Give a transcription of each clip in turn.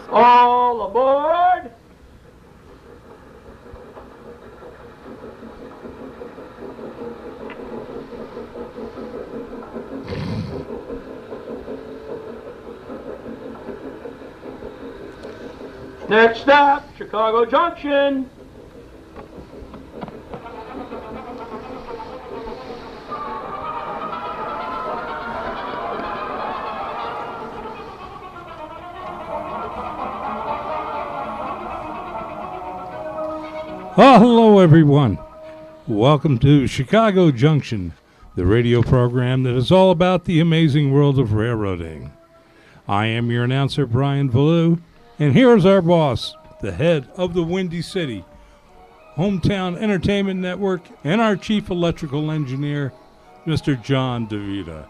All aboard! Next stop, Chicago Junction. Oh, hello, everyone. Welcome to Chicago Junction, the radio program that is all about the amazing world of railroading. I am your announcer, Brian Valou, and here is our boss, the head of the Windy City Hometown Entertainment Network, and our chief electrical engineer, Mr. John DeVita.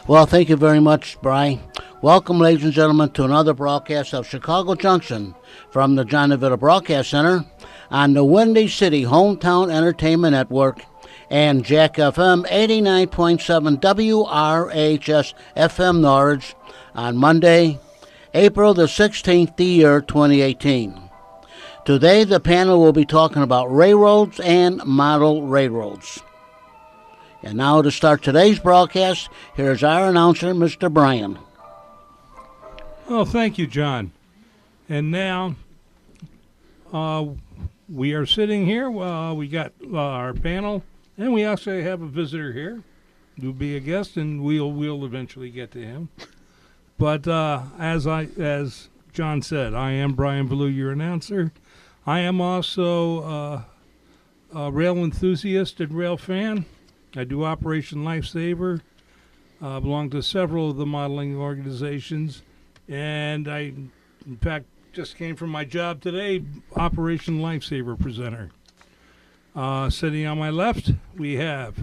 Well, thank you very much, Brian. Welcome, ladies and gentlemen, to another broadcast of Chicago Junction from the John DeVita Broadcast Center on the Windy City Hometown Entertainment Network and Jack FM 89.7 WRHS FM Norwich on Monday, April the 16th, the year 2018. Today, the panel will be talking about railroads and model railroads. And now to start today's broadcast, here's our announcer, Mr. Brian. Oh, thank you, John. And now, we are sitting here. We got our panel, and we actually have a visitor here. You'll be a guest, and we'll eventually get to him. But as John said, I am Brian Valou, your announcer. I am also a rail enthusiast and rail fan. I do Operation Lifesaver. Belong to several of the modeling organizations, and I, in fact, just came from my job today, Operation Lifesaver presenter. Sitting on my left, we have.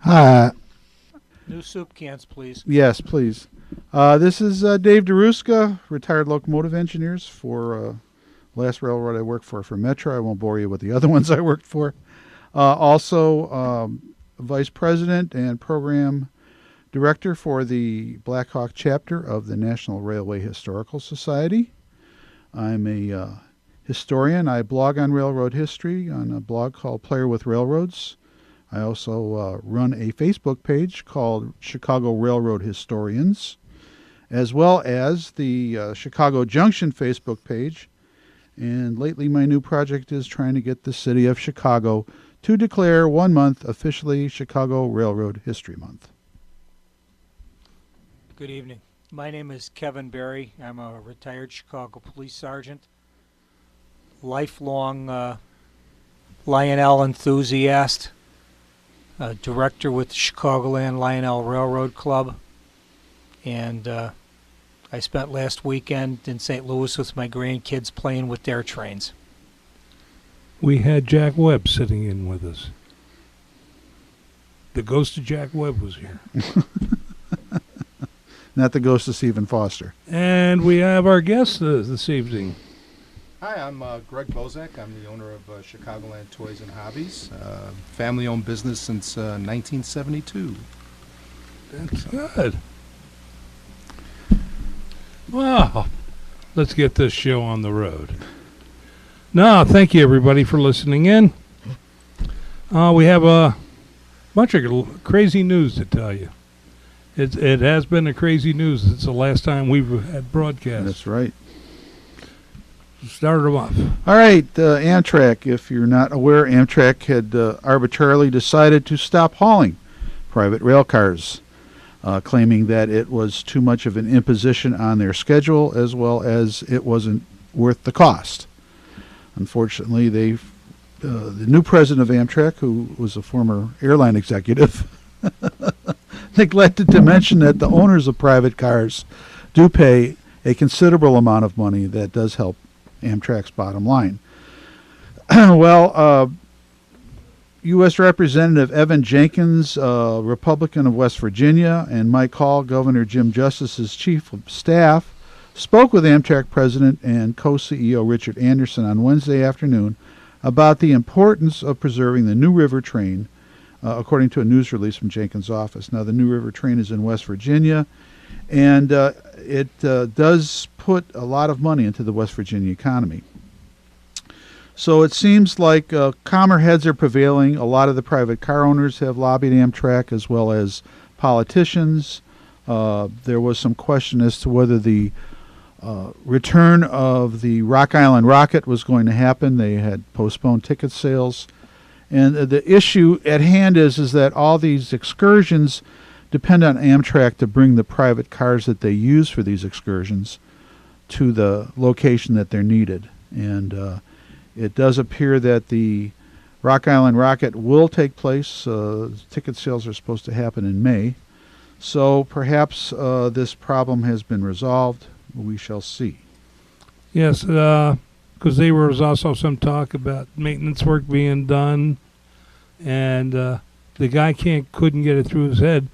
Hi. New soup cans, please. Yes, please. This is Dave DeRuska, retired locomotive engineers for last railroad I worked for Metro. I won't bore you with the other ones I worked for. Also, vice president and program director for the Black Hawk chapter of the National Railway Historical Society. I'm a historian. I blog on railroad history on a blog called Player with Railroads. I also run a Facebook page called Chicago Railroad Historians, as well as the Chicago Junction Facebook page. And lately my new project is trying to get the city of Chicago to declare 1 month officially Chicago Railroad History Month. Good evening. My name is Kevin Berry. I'm a retired Chicago police sergeant, lifelong Lionel enthusiast, director with the Chicagoland Lionel Railroad Club, and I spent last weekend in St. Louis with my grandkids playing with their trains. We had Jack Webb sitting in with us. The ghost of Jack Webb was here. Not the ghost of Stephen Foster. And we have our guest this evening. Hi, I'm Greg Bozak. I'm the owner of Chicagoland Toys and Hobbies, family-owned business since 1972. That's good. Wow. Let's get this show on the road. No, thank you, everybody, for listening in. We have a bunch of crazy news to tell you. It has been a crazy news. It's the last time we've had broadcast. That's right. Start them off. All right, Amtrak. If you're not aware, Amtrak had arbitrarily decided to stop hauling private rail cars, claiming that it was too much of an imposition on their schedule, as well as it wasn't worth the cost. Unfortunately, the new president of Amtrak, who was a former airline executive, neglected to mention that the owners of private cars do pay a considerable amount of money that does help Amtrak's bottom line. Well, U.S. Representative Evan Jenkins, Republican of West Virginia, and Mike Hall, Governor Jim Justice's chief of staff, spoke with Amtrak President and co-CEO Richard Anderson on Wednesday afternoon about the importance of preserving the New River train according to a news release from Jenkins' office. Now, the New River train is in West Virginia, and it does put a lot of money into the West Virginia economy. So it seems like calmer heads are prevailing. A lot of the private car owners have lobbied Amtrak, as well as politicians. There was some question as to whether the return of the Rock Island Rocket was going to happen. They had postponed ticket sales. And the issue at hand is that all these excursions depend on Amtrak to bring the private cars that they use for these excursions to the location that they're needed. And it does appear that the Rock Island Rocket will take place. Ticket sales are supposed to happen in May. So perhaps this problem has been resolved. We shall see. Yes, because there was also some talk about maintenance work being done, and the guy couldn't get it through his head.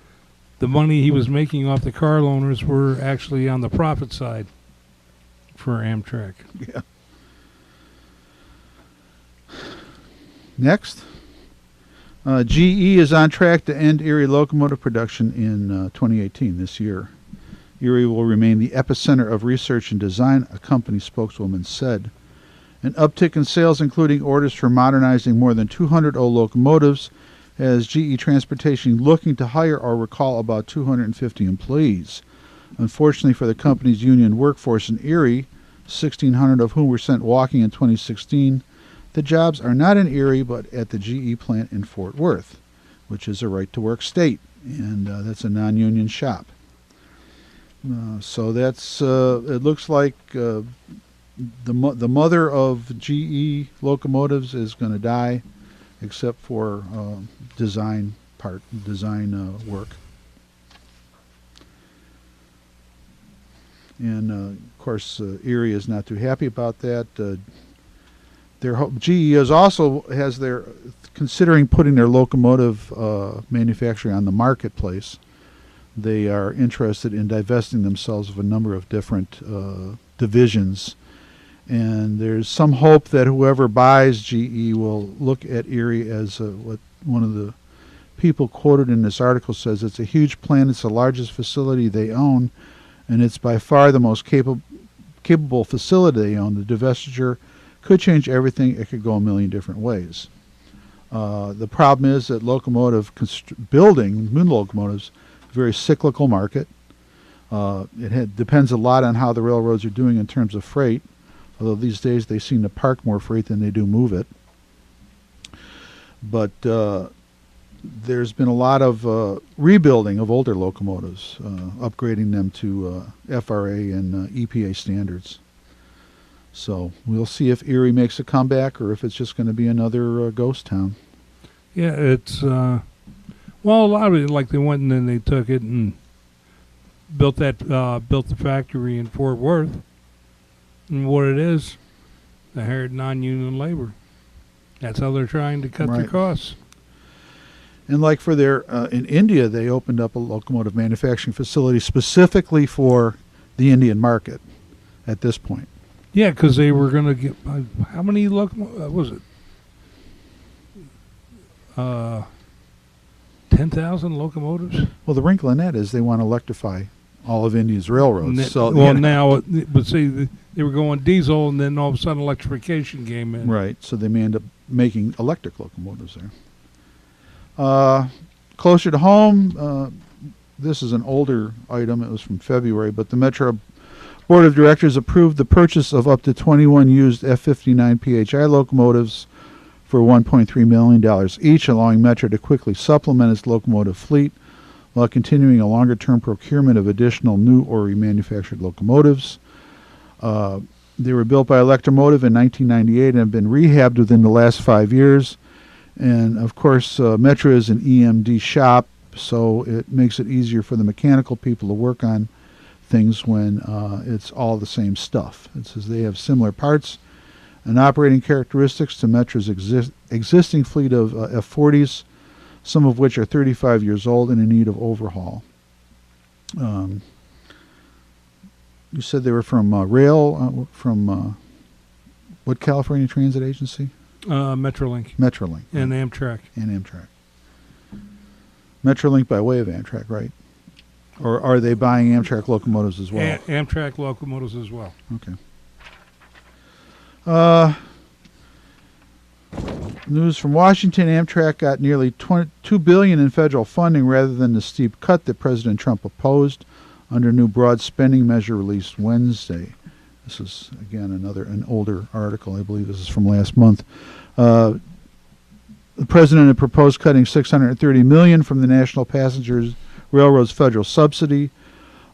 The money he was making off the car loaners were actually on the profit side for Amtrak. Yeah. Next, GE is on track to end Erie locomotive production in 2018, this year. Erie will remain the epicenter of research and design, a company spokeswoman said. An uptick in sales, including orders for modernizing more than 200 old locomotives, has GE Transportation looking to hire or recall about 250 employees. Unfortunately for the company's union workforce in Erie, 1,600 of whom were sent walking in 2016, the jobs are not in Erie but at the GE plant in Fort Worth, which is a right-to-work state, and that's a non-union shop. So that's it looks like the mother of GE locomotives is going to die, except for design work. And of course, Erie is not too happy about that. GE is also considering putting their locomotive manufacturing on the marketplace. They are interested in divesting themselves of a number of different divisions, and there's some hope that whoever buys GE will look at Erie as what one of the people quoted in this article says. It's a huge plant. It's the largest facility they own, and it's by far the most capable facility they own. The divestiture could change everything. It could go a million different ways. The problem is that building new locomotives, very cyclical market. It depends a lot on how the railroads are doing in terms of freight, although these days they seem to park more freight than they do move it. But there's been a lot of rebuilding of older locomotives, upgrading them to FRA and EPA standards. So we'll see if Erie makes a comeback or if it's just going to be another ghost town. Yeah, it's well, a lot of it, like they went and then they took it and built the factory in Fort Worth. And what it is, they hired non-union labor. That's how they're trying to cut their costs. And like for their in India, they opened up a locomotive manufacturing facility specifically for the Indian market at this point. Yeah, because they were going to get how many locomotives was it? 10,000 locomotives. Well, the wrinkle in that is they want to electrify all of India's railroads. Now, but see, they were going diesel, and then all of a sudden electrification came in. Right, so they may end up making electric locomotives there. Closer to home, this is an older item. It was from February, but the Metro Board of Directors approved the purchase of up to 21 used F-59 PHI locomotives for $1.3 million each, allowing Metro to quickly supplement its locomotive fleet while continuing a longer-term procurement of additional new or remanufactured locomotives. They were built by Electromotive in 1998 and have been rehabbed within the last 5 years. And, of course, Metro is an EMD shop, so it makes it easier for the mechanical people to work on things when it's all the same stuff. It says they have similar parts and operating characteristics to Metro's existing fleet of F-40s, some of which are 35 years old and in need of overhaul. You said they were from from what California Transit Agency? Metrolink. Metrolink. And Amtrak. And Amtrak. Metrolink by way of Amtrak, right? Or are they buying Amtrak locomotives as well? Amtrak locomotives as well. Okay. News from Washington: Amtrak got nearly $2 billion in federal funding rather than the steep cut that President Trump opposed under new broad spending measure released Wednesday. This is again an older article. I believe this is from last month. The president had proposed cutting $630 million from the National Passengers Railroad's federal subsidy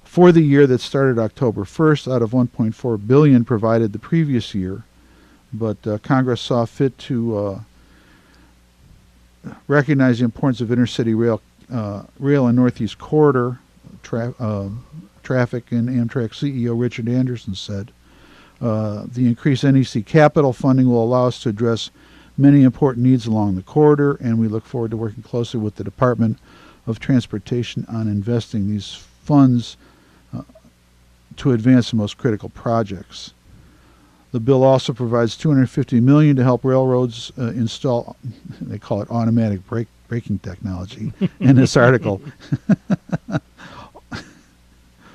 for the year that started October 1st out of $1.4 billion provided the previous year. But Congress saw fit to recognize the importance of intercity rail and Northeast Corridor traffic, and Amtrak CEO Richard Anderson said the increased NEC capital funding will allow us to address many important needs along the corridor, and we look forward to working closely with the Department of Transportation on investing these funds to advance the most critical projects. The bill also provides $250 million to help railroads install, they call it automatic braking technology in this article.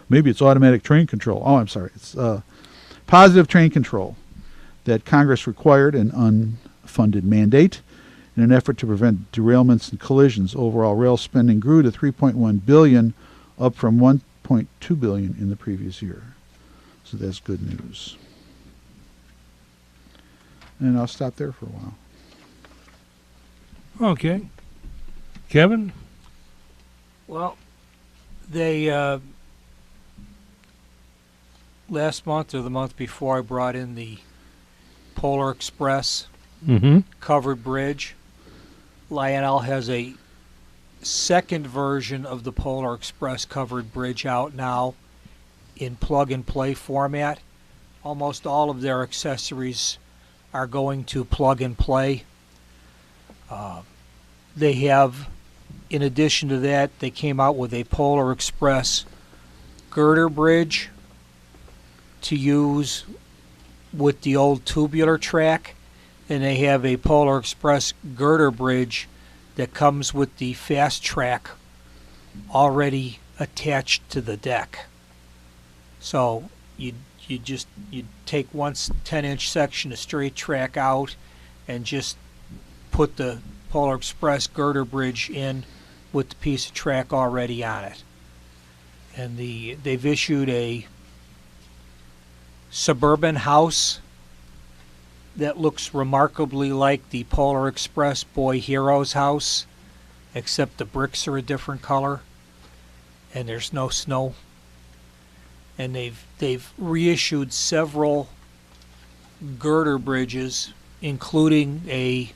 Maybe it's automatic train control. Oh, I'm sorry. It's positive train control that Congress required an unfunded mandate in an effort to prevent derailments and collisions. Overall rail spending grew to $3.1 billion, up from $1.2 billion in the previous year. So that's good news. And I'll stop there for a while. Okay. Kevin? Well, they last month or the month before, I brought in the Polar Express covered bridge. Lionel has a second version of the Polar Express covered bridge out now in plug-and-play format. Almost all of their accessories are going to plug and play. They have, in addition to that, they came out with a Polar Express girder bridge to use with the old tubular track, and they have a Polar Express girder bridge that comes with the fast track already attached to the deck. So you take one 10-inch section of straight track out and just put the Polar Express girder bridge in with the piece of track already on it. And they've issued a suburban house that looks remarkably like the Polar Express Boy Heroes house, except the bricks are a different color and there's no snow. And they've reissued several girder bridges, including a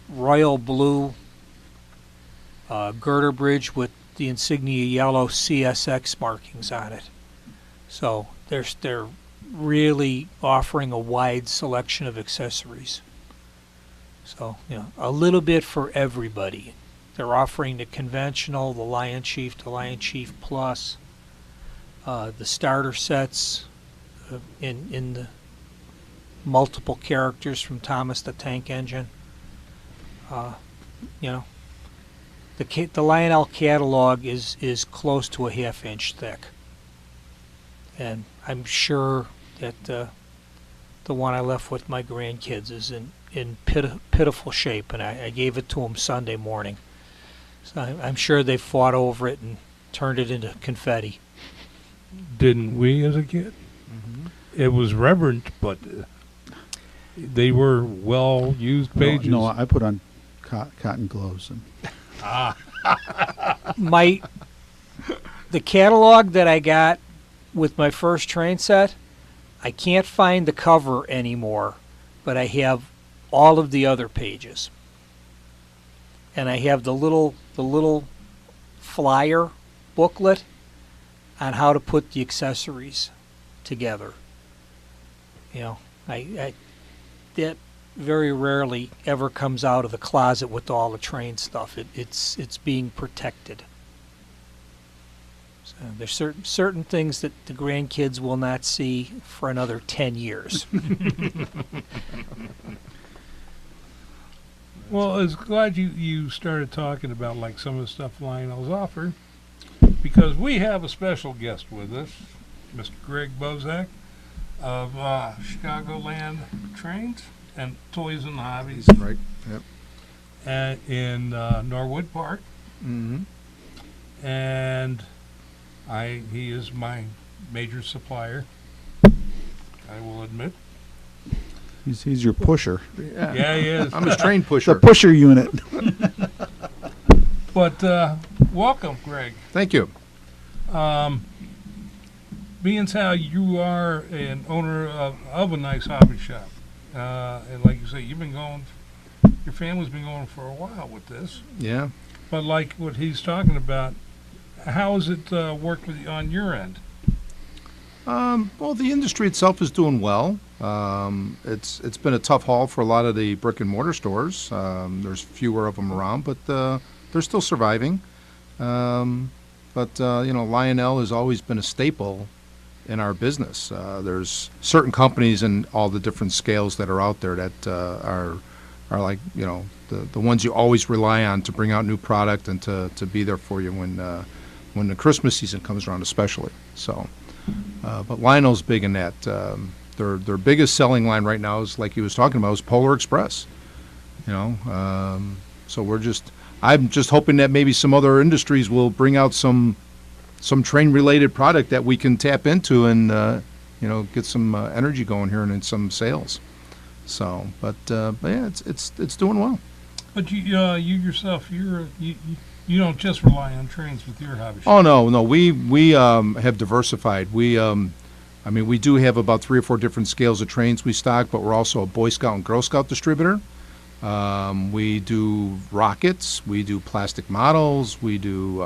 royal blue girder bridge with the insignia yellow CSX markings on it. So they're really offering a wide selection of accessories. So, a little bit for everybody. They're offering the conventional, the Lion Chief, the Lion Chief Plus, the starter sets in the multiple characters from Thomas the Tank Engine. The Lionel catalog is close to a half-inch thick, and I'm sure that the one I left with my grandkids is in pitiful shape, and I gave it to them Sunday morning. So I'm sure they fought over it and turned it into confetti. Didn't we as a kid? It was reverent, but they were well-used pages. No, I put on cotton gloves. And The catalog that I got with my first train set, I can't find the cover anymore, but I have all of the other pages. And I have the little flyer booklet on how to put the accessories together. I that very rarely ever comes out of the closet with all the train stuff. It's being protected. So there's certain things that the grandkids will not see for another 10 years. Well, I was glad you started talking about like some of the stuff Lionel's offered, because we have a special guest with us, Mr. Greg Bozak of Chicagoland Trains and Toys and Hobbies Right. Yep. in Norwood Park, Mm-hmm. and he is my major supplier. I will admit. He's your pusher. Yeah, he is. I'm his train The pusher. pusher unit. But welcome, Greg. Thank you. Being as how you are an owner of a nice hobby shop, and like you say, your family's been going for a while with this. Yeah. But like what he's talking about, how has it worked with you on your end? Well, the industry itself is doing well. It's been a tough haul for a lot of the brick and mortar stores. There's fewer of them around, but they're still surviving. Lionel has always been a staple in our business. There's certain companies and all the different scales that are out there that are like, the ones you always rely on to bring out new product and to be there for you when the Christmas season comes around, especially. So, but Lionel's big in that. Their biggest selling line right now is, like he was talking about, is Polar Express. So I'm just hoping that maybe some other industries will bring out some train related product that we can tap into and get some energy going here and some sales. So, but yeah, it's doing well. But you yourself, you don't just rely on trains with your hobby shop. Oh no, we have diversified. We do have about 3 or 4 different scales of trains we stock, but we're also a Boy Scout and Girl Scout distributor. We do rockets, we do plastic models, we do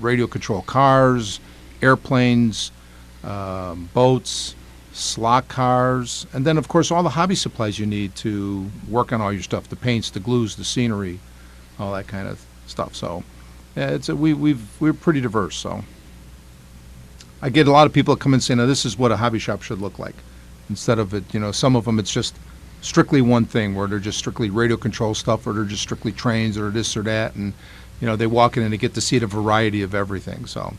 radio control cars, airplanes, boats, slot cars, and then of course all the hobby supplies you need to work on all your stuff, the paints, the glues, the scenery, all that kind of stuff. So yeah, we're pretty diverse. So I get a lot of people that come and say, "Now this is what a hobby shop should look like," instead of it. Some of them it's just strictly one thing, where they're just strictly radio control stuff, or they're just strictly trains, or this or that, and they walk in and they get to see the variety of everything. So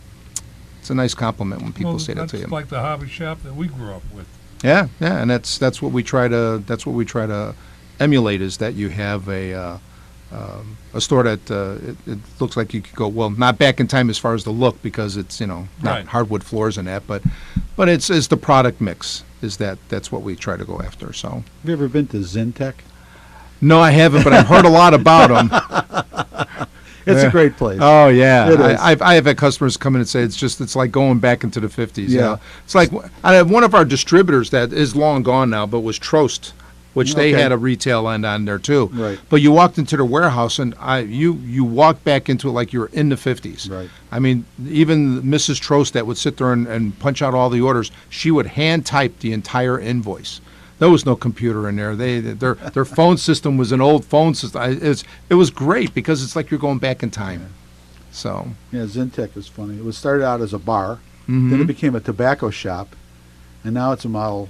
it's a nice compliment when people say that to you. That's like the hobby shop that we grew up with. Yeah, and that's what we try to emulate, is that you have a store that it looks like you could go, well, not back in time as far as the look, because it's not Right. hardwood floors and that, but it's the product mix that's what we try to go after. So Have you ever been to Zintech? no, I haven't, but I've heard a lot about them. It's Yeah. a great place. Oh yeah, It is. I have had customers come in and say it's like going back into the 50s. Yeah. It's like I have one of our distributors that is long gone now, but was Trost, which they Okay. had a retail end on there too. Right. But you walked into their warehouse and you walked back into it like you were in the 50s. Right. I mean, even Mrs. Trost that would sit there and punch out all the orders, she would hand type the entire invoice. There was no computer in there. Their phone system was an old phone system. It was great because it's like you're going back in time. So Yeah, Zintech is funny. It was started out as a bar, mhm. then it became a tobacco shop, and now it's a model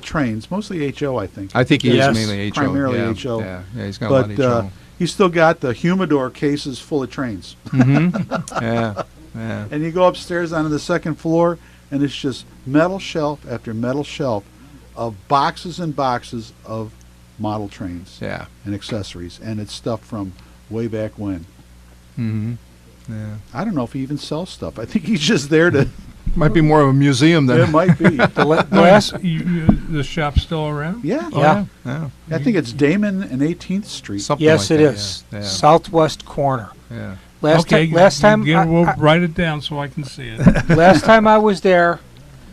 trains, mostly HO, I think. I think he Yes. is mainly HO. Primarily yeah, HO. Yeah, he's got a lot of But HO. he's still got the humidor cases full of trains. Yeah, yeah. And you go upstairs onto the second floor, and it's just metal shelf after metal shelf of boxes and boxes of model trains Yeah. and accessories, and it's stuff from way back when. Mm-hmm. Yeah. I don't know if he even sells stuff. I think he's just there to. Might be more of a museum It than. might be. The last, The shop's still around? Yeah. Oh, Yeah. Yeah. I think it's Damon and 18th Street. Something yes, like it that, is. Yeah. Southwest corner. Yeah. Last time, We'll write it down so I can see it. last time I was there,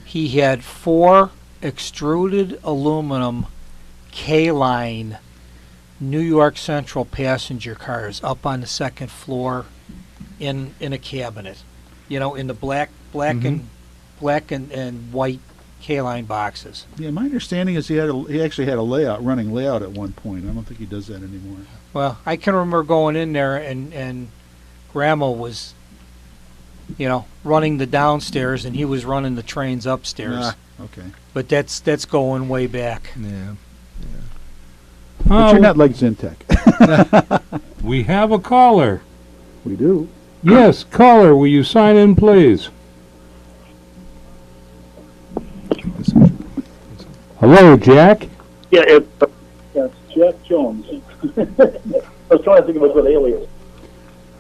he had 4 extruded aluminum K-line New York Central passenger cars up on the second floor in a cabinet. In the black and white K-line boxes. Yeah, my understanding is he actually had a running layout at one point. I don't think he does that anymore. Well, I can remember going in there and Grandma was, running the downstairs and he was running the trains upstairs. Okay. But that's going way back. Yeah. But you're not like Zintec. We have a caller. We do. Yes, caller, will you sign in, please? Hello, Jack. Yeah, it's Jack Jones. I was trying to think of a good alias.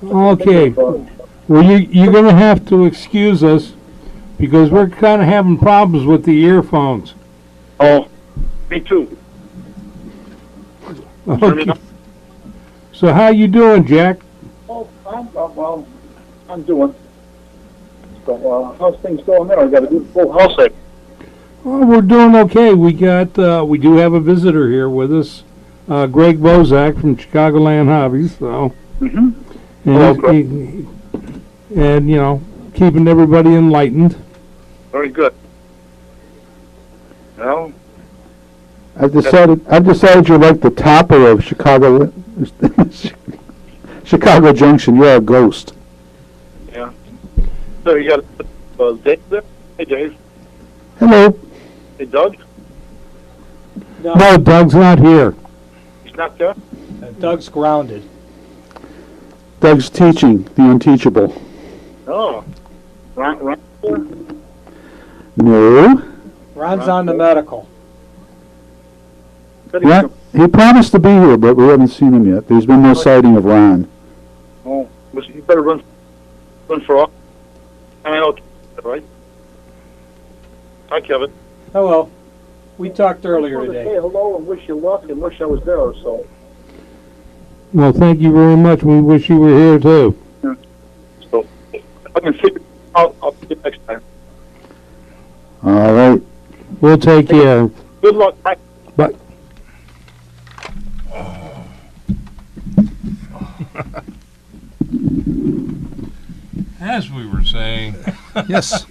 Okay. Well, you're going to have to excuse us because we're kind of having problems with the earphones. Oh, me too. Okay. So how you doing, Jack? Oh, I'm doing. So, how's things going there? I got a good full house there. Well, we're doing okay. We do have a visitor here with us, Greg Bozak from Chicagoland Hobbies. So, Mm-hmm. and you know, keeping everybody enlightened. Very good. Well, I've decided you're like the topper of Chicago Junction. You're a ghost. yeah. So you got Dave there? Hey, Dave. Hello. Hey, Doug. No, Doug's not here. He's not there? Doug's grounded. Doug's teaching the unteachable. Oh. Ron there? No. Ron's on the medical. Said he Yeah, was- he promised to be here, but we haven't seen him yet. There's been no sighting of Ron. Oh, you better run for office. I know, right? Hi, Kevin. Hello. We talked earlier I just wanted to today. say hello and wish you luck and wish I was there, so. Well, thank you very much. We wish you were here too. So, if I can figure I'll see you next time. All right. We'll take care. Good luck. Bye. Bye. As we were saying, Yes.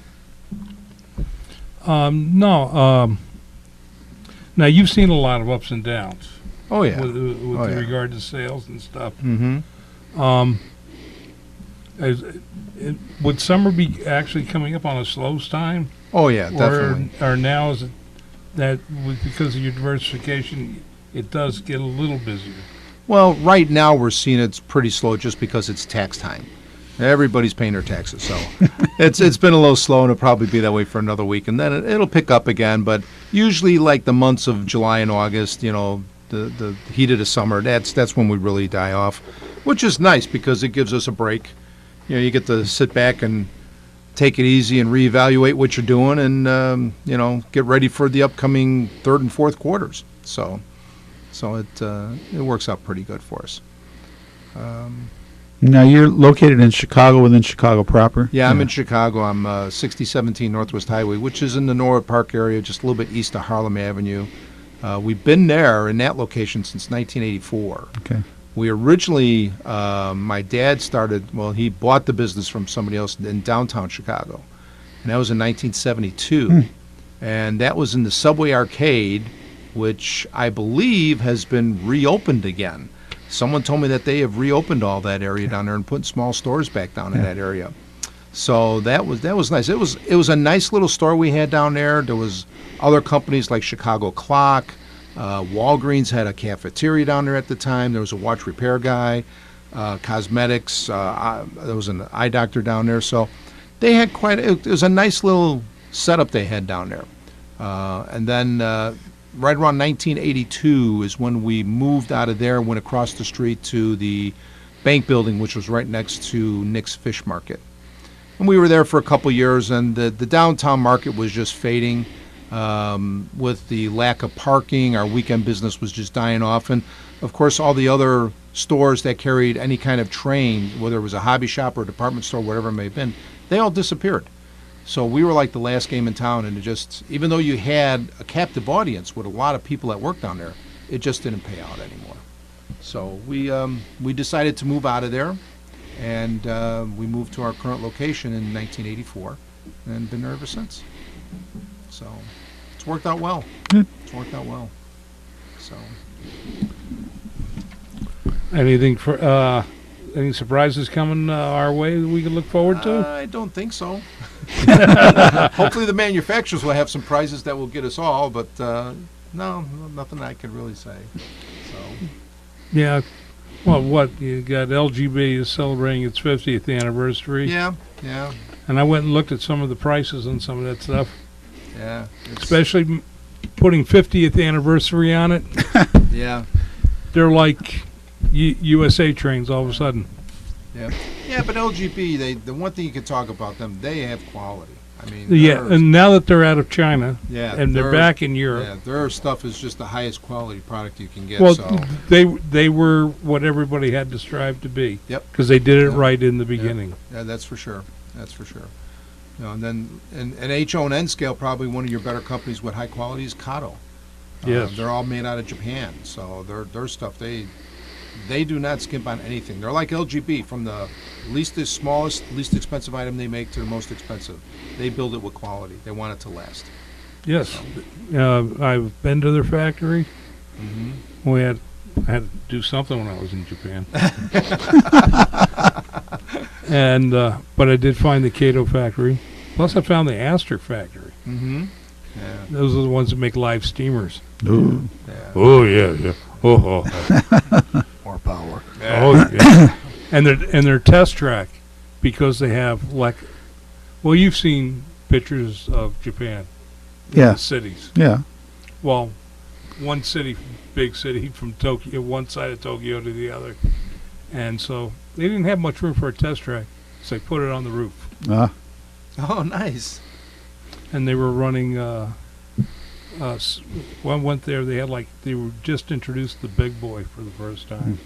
no. Now you've seen a lot of ups and downs Oh, yeah. with Oh, yeah. regard to sales and stuff. Mm-hmm. Would summer be actually coming up on a slow time? Oh, yeah, definitely. Or now is it that because of your diversification, it does get a little busier? Well, right now we're seeing it's pretty slow just because it's tax time. Everybody's paying their taxes, so it's been a little slow, and it'll probably be that way for another week, and then it'll pick up again. But usually, like the months of July and August, you know, the heat of the summer, that's when we really die off, which is nice because it gives us a break. You know, you get to sit back and take it easy and reevaluate what you're doing, and you know, get ready for the upcoming third and fourth quarters. So it works out pretty good for us. Now you're located in Chicago, within Chicago proper? Yeah, I'm in Chicago. I'm 6017 Northwest Highway, which is in the Norwood Park area, just a little bit east of Harlem Avenue. We've been there in that location since 1984. Okay. We originally, my dad started, well, he bought the business from somebody else in downtown Chicago, and that was in 1972. And that was in the Subway Arcade, which I believe has been reopened again. Someone told me that they have reopened all that area down there and put small stores back down in that area. So that was nice. It was a nice little store we had down there. There was other companies like Chicago Clock, Walgreens had a cafeteria down there at the time. There was a watch repair guy, cosmetics. There was an eye doctor down there. So they had it was a nice little setup they had down there. And then right around 1982 is when we moved out of there, went across the street to the bank building, which was right next to Nick's Fish Market. And we were there for a couple years, and the downtown market was just fading. With the lack of parking, our weekend business was just dying off. And, of course, all the other stores that carried any kind of train, whether it was a hobby shop or a department store, whatever it may have been, they all disappeared. So we were like the last game in town, and it just, even though you had a captive audience with a lot of people that worked down there, it just didn't pay out anymore. So we decided to move out of there, and we moved to our current location in 1984, and been there ever since. So it's worked out well. It's worked out well. So Anything for any surprises coming our way that we can look forward to? I don't think so. Hopefully the manufacturers will have some prizes that will get us all, but no, nothing I can really say. So Yeah. Well, what you got? LGB is celebrating its 50th anniversary. Yeah. And I went and looked at some of the prices on some of that stuff, Yeah. especially putting 50th anniversary on it. Yeah. They're like USA trains all of a sudden. Yeah, but LGB, the one thing you can talk about them, they have quality. I mean, Yeah, and now that they're out of China yeah, and they're back in Europe. Yeah, their stuff is just the highest quality product you can get. Well, so they were what everybody had to strive to be. Yep. Because they did it Yep. right in the beginning. yeah, that's for sure. That's for sure. You know, and then and HO and N scale, probably one of your better companies with high quality is Kato. Yes. They're all made out of Japan, so their stuff they do not skimp on anything. They're like LGB, from the smallest, least expensive item they make to the most expensive. They build it with quality. They want it to last. Yes. I've been to their factory. Mm-hmm. I had to do something when I was in Japan. And but I did find the Kato factory. Plus, I found the Astor factory. Mm-hmm. Yeah. Those are the ones that make live steamers. Ooh. Yeah. Oh yeah. Oh. More power. Oh yeah. And their test track, because they have well, you've seen pictures of Japan. Yeah. The cities. Yeah. Well, one city, big city from Tokyo, one side of Tokyo to the other. And so they didn't have much room for a test track, so they put it on the roof. Oh, nice. And they were running, when I went there, they were just introduced the big boy for the first time.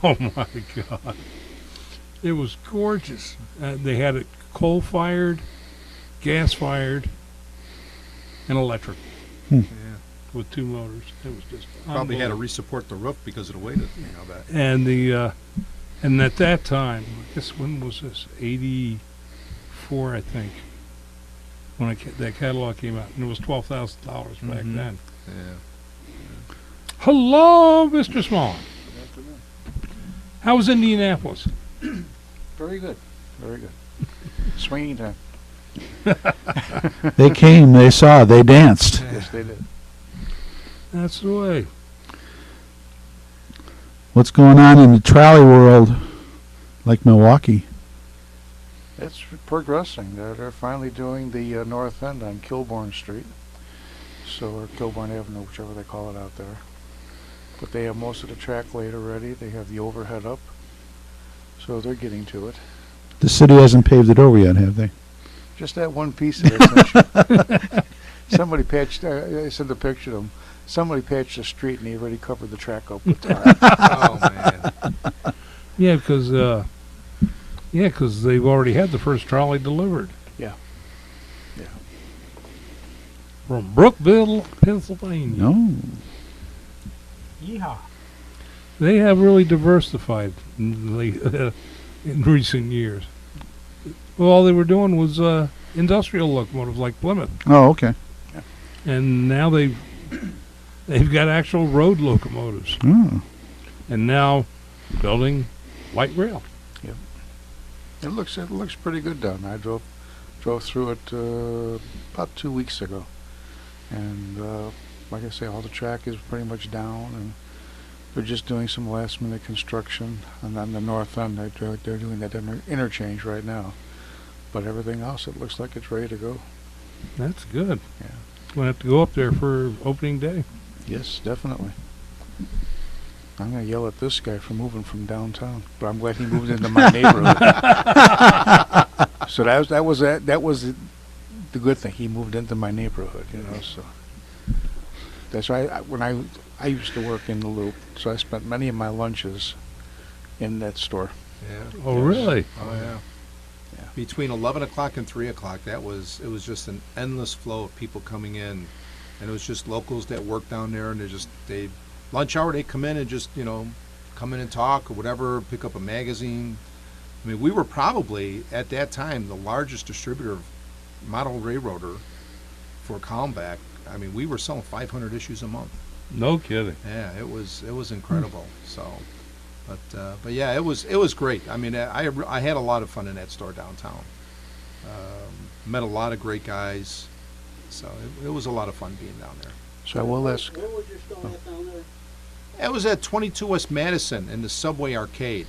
Oh my God. It was gorgeous. They had it coal-fired, gas-fired, and electric. Yeah. With 2 motors. It was just Probably had to unbelievable. resupport the roof because of the weight of that. And and at that time, I guess when was this? 84, I think. When that catalog came out, and it was $12,000 back Mhm. then. Yeah. Hello, Mr. Small. How was Indianapolis? Very good. Very good. Swinging time. They came, they saw, they danced. Yes, they did. That's the way. What's going on in the trolley world, like Milwaukee? It's progressing. They're finally doing the north end on Kilbourne Street. Or Kilbourne Avenue, whichever they call it out there. But they have most of the track laid already. They have the overhead up. So they're getting to it. The city hasn't paved it over yet, have they? Just that one piece of it. Somebody patched, I sent a picture to them. Somebody patched the street and they already covered the track up with tar. Oh man. Yeah, because they've already had the first trolley delivered. Yeah. Yeah. From Brookville, Pennsylvania. No. Yeehaw. They have really diversified in recent years. Well, all they were doing was industrial locomotives like Plymouth, Oh, okay. and now they've got actual road locomotives, Oh. and now building light rail. It looks pretty good down there. I drove through it about 2 weeks ago, and like I say, all the track is pretty much down, and they're just doing some last minute construction. And on the north end, they're doing that interchange right now. But everything else, it looks like it's ready to go. That's good. Yeah. We'll have to go up there for opening day. Yes, definitely. I'm gonna yell at this guy for moving from downtown, but I'm glad he moved into my neighborhood. So that was the good thing. He moved into my neighborhood, you know. So that's why when I used to work in the Loop, so I spent many of my lunches in that store. Yeah. Oh, really? Oh yeah. Yeah. Between 11 o'clock and 3 o'clock, it was just an endless flow of people coming in, and it was just locals that work down there, and they lunch hour, they come in and just, come in and talk or whatever, pick up a magazine. I mean, we were probably, at that time, the largest distributor of model railroader for Calmback. I mean, we were selling 500 issues a month. No kidding. Yeah, it was incredible. So, but yeah, it was great. I mean, I had a lot of fun in that store downtown. Met a lot of great guys. So it was a lot of fun being down there. So I will ask. Where was your store at down there? It was at 22 West Madison in the Subway Arcade.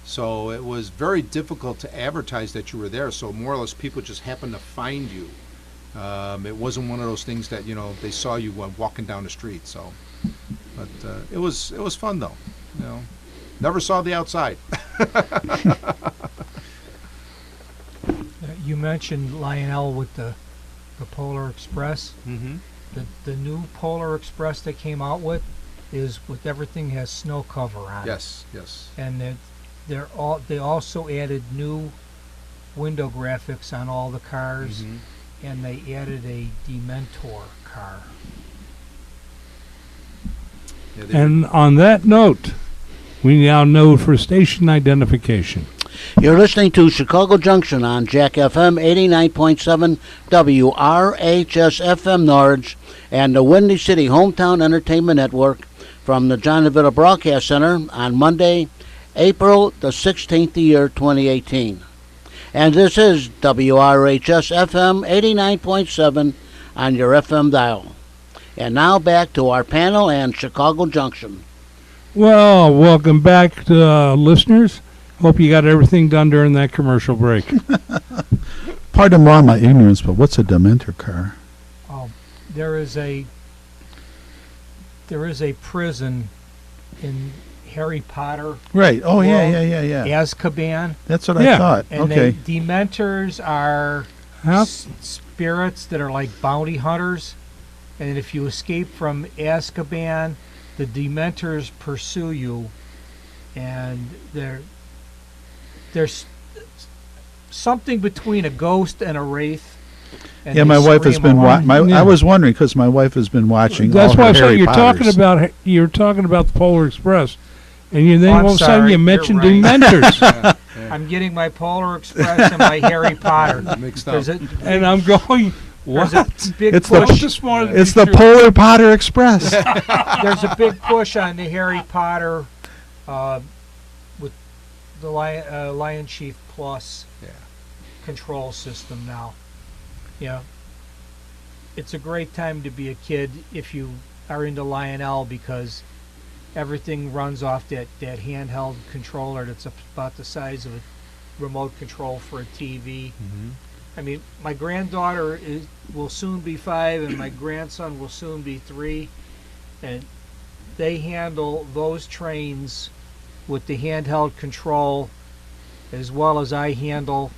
So it was very difficult to advertise that you were there. So more or less people just happened to find you. It wasn't one of those things that, you know, they saw you walking down the street. So, but it was fun though. You know, never saw the outside. You mentioned Lionel with the Polar Express. Mm-hmm. The new Polar Express they came out with is with everything has snow cover on it. Yes, yes. And they also added new window graphics on all the cars, Mhm. and they added a Dementor car. Yeah, they And on that note, we now know for station identification. You're listening to Chicago Junction on Jack FM 89.7 WRHS FM Norwich and the Windy City Hometown Entertainment Network from the John DeVita Broadcast Center on Monday, April the 16th, the year 2018. And this is WRHS FM 89.7 on your FM dial. And now back to our panel and Chicago Junction. Well, welcome back, listeners. Hope you got everything done during that commercial break. Pardon my ignorance, but what's a Dementor car? There is a prison in Harry Potter, Right. Oh, Well, yeah. Azkaban, That's what Yeah. I thought. and Okay. the Dementors are How? spirits that are like bounty hunters, and if you escape from Azkaban, the Dementors pursue you, and there's something between a ghost and a wraith. And Yeah, they my wife has scream been along. watching. Yeah. I was wondering because my wife has been watching. That's all why her I said Harry you're Potters. talking about the Polar Express, and then I'm all of a sudden sorry, you you're mentioned right. Dementors, Yeah, yeah. I'm getting my Polar Express and my Harry Potter. Mixed up. There's a and I'm going, there's what? a big It's the- push. Just wanted to It's be the sure. Polar Potter Express. There's a big push on the Harry Potter with the Lion Chief Plus Yeah. control system now. Yeah. It's a great time to be a kid if you are into Lionel because everything runs off that handheld controller that's about the size of a remote control for a TV. Mhm. I mean, my granddaughter will soon be 5 and my grandson will soon be 3, and they handle those trains with the handheld control as well as I handle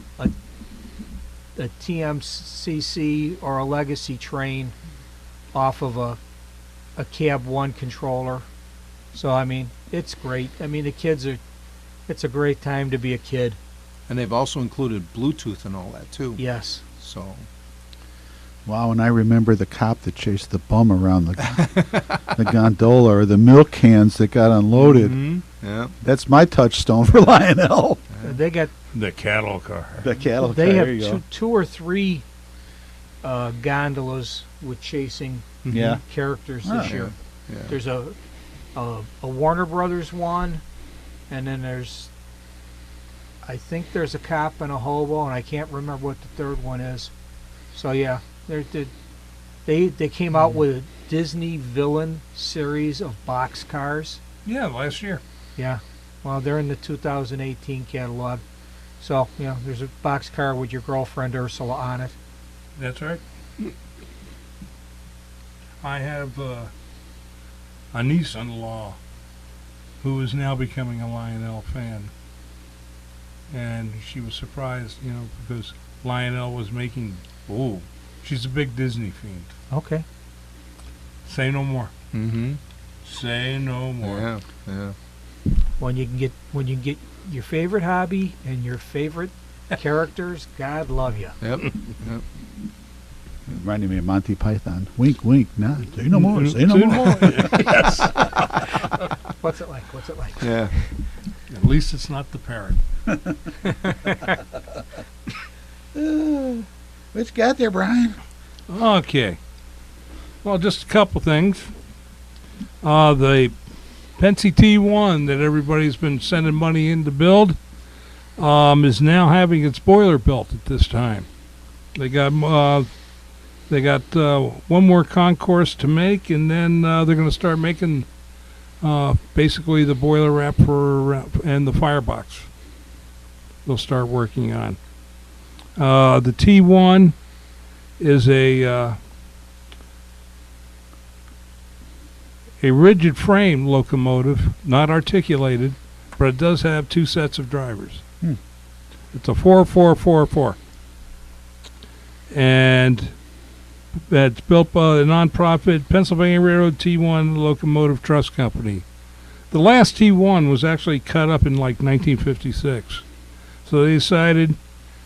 a TMCC or a legacy train off of a Cab 1 controller. So, I mean, it's great. I mean, it's a great time to be a kid. And they've also included Bluetooth and all that too. Yes. So Wow, and I remember the cop that chased the bum around the gondola or the milk cans that got unloaded. Mhm. Yeah. That's my touchstone for Lionel. They got The cattle car. The cattle They car, have there you go. two or three gondolas with chasing Yeah. characters Oh. this year. Yeah. There's a Warner Brothers one, and then I think there's a cop and a hobo, and I can't remember what the third one is. So yeah, they came out with a Disney villain series of box cars. Yeah, last year. Yeah, well they're in the 2018 catalog. So there's a box car with your girlfriend Ursula on it. That's right. I have a niece-in-law who is now becoming a Lionel fan. And she was surprised, because Lionel was making... Oh, she's a big Disney fiend. Okay. Say no more. Mm-hmm. Say no more. Yeah. Yeah. When you can get your favorite hobby and your favorite characters, God love you. Yep. Yep. Reminding me of Monty Python. Wink, wink. Nah, say no more. Say no Say more. Yes. What's it like? What's it like? Yeah. At least it's not the parrot. What you got there, Brian? Okay. Well, just a couple things. The Pensy T1 that everybody's been sending money in to build is now having its boiler built at this time. They got one more concourse to make, and then they're going to start making basically the boiler wrap for and the firebox. They'll start working on. The T1 is a rigid frame locomotive, not articulated, but it does have two sets of drivers. It's a 4444. And that's built by the nonprofit Pennsylvania Railroad T1 Locomotive Trust Company. The last T1 was actually cut up in like 1956. So they decided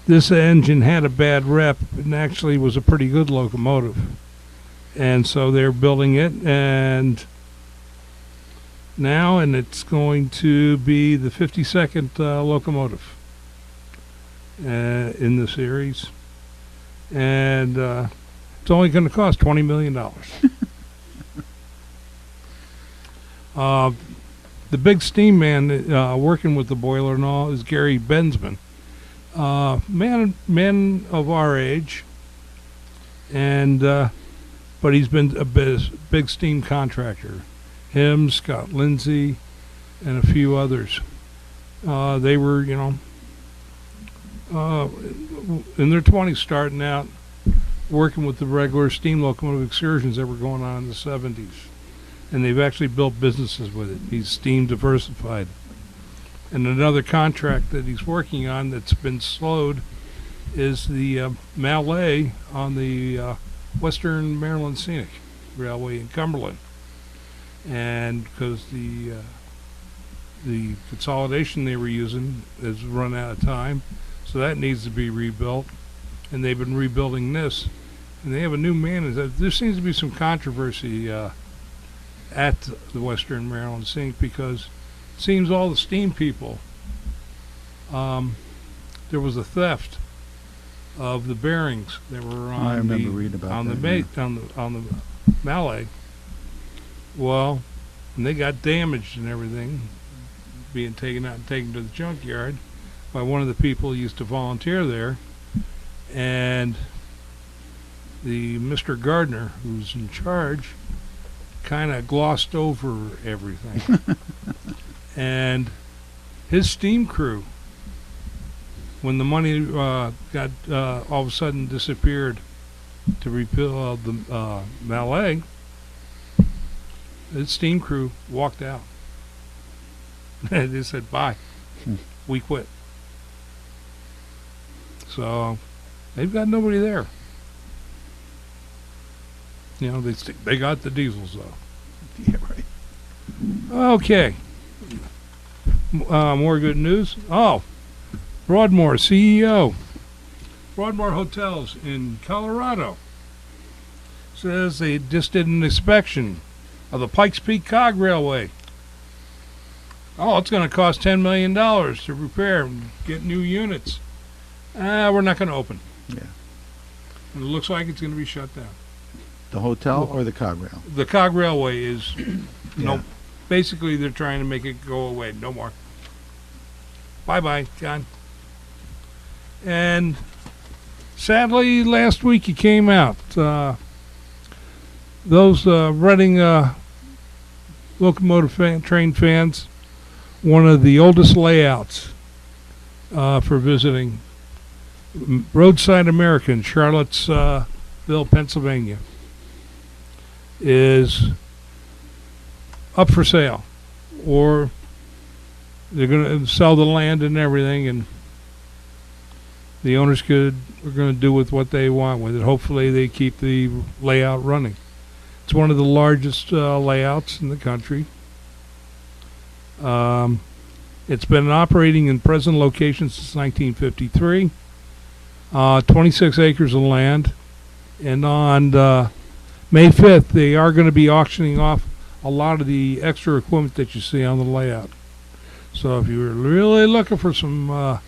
this engine had a bad rep and actually was a pretty good locomotive. And so they're building it, and it's going to be the 52nd locomotive in the series. And it's only going to cost $20 million. The big steam man working with the boiler and all is Gary Bensman. Man of our age, and but he's been a big steam contractor. Him, Scott Lindsay, and a few others. They were, in their 20s, starting out working with the regular steam locomotive excursions that were going on in the 70s. And they've actually built businesses with it. He's steam diversified. And another contract that he's working on that's been slowed is the Mallet on the Western Maryland Scenic Railway in Cumberland. And because the consolidation they were using has run out of time, so that needs to be rebuilt. And they've been rebuilding this, and they have a new manager. There seems to be some controversy at the Western Maryland Scenic, because it seems all the steam people, there was a theft of the bearings that were on I remember reading about on that, the on the Mallet. Well, and they got damaged and everything, being taken out and taken to the junkyard by one of the people who used to volunteer there. And the Mr. Gardner, who's in charge, kind of glossed over everything. And his steam crew, when the money got all of a sudden disappeared to rebuild the Mallet, his steam crew walked out. They said, bye. We quit. So they've got nobody there. They got the diesels, though. Yeah, right. Okay. More good news. Oh, Broadmoor CEO. Broadmoor Hotels in Colorado says they just did an inspection of the Pikes Peak Cog Railway. Oh, it's going to cost $10 million to repair and get new units. We're not going to open. Yeah. And it looks like it's going to be shut down. The hotel or the cog rail? The Cog Railway is, Yeah. basically they're trying to make it go away. No more. Bye-bye, John. And sadly, last week it came out. Those Reading locomotive train fans, one of the oldest layouts for visiting. Roadside American, Charlottesville, Pennsylvania, is up for sale, or they're going to sell the land and everything, and the owners are going to do with what they want with it. Hopefully they keep the layout running. It's one of the largest layouts in the country. It's been operating in present location since 1953. 26 acres of land, and on May 5th they are going to be auctioning off a lot of the extra equipment that you see on the layout. So if you're really looking for some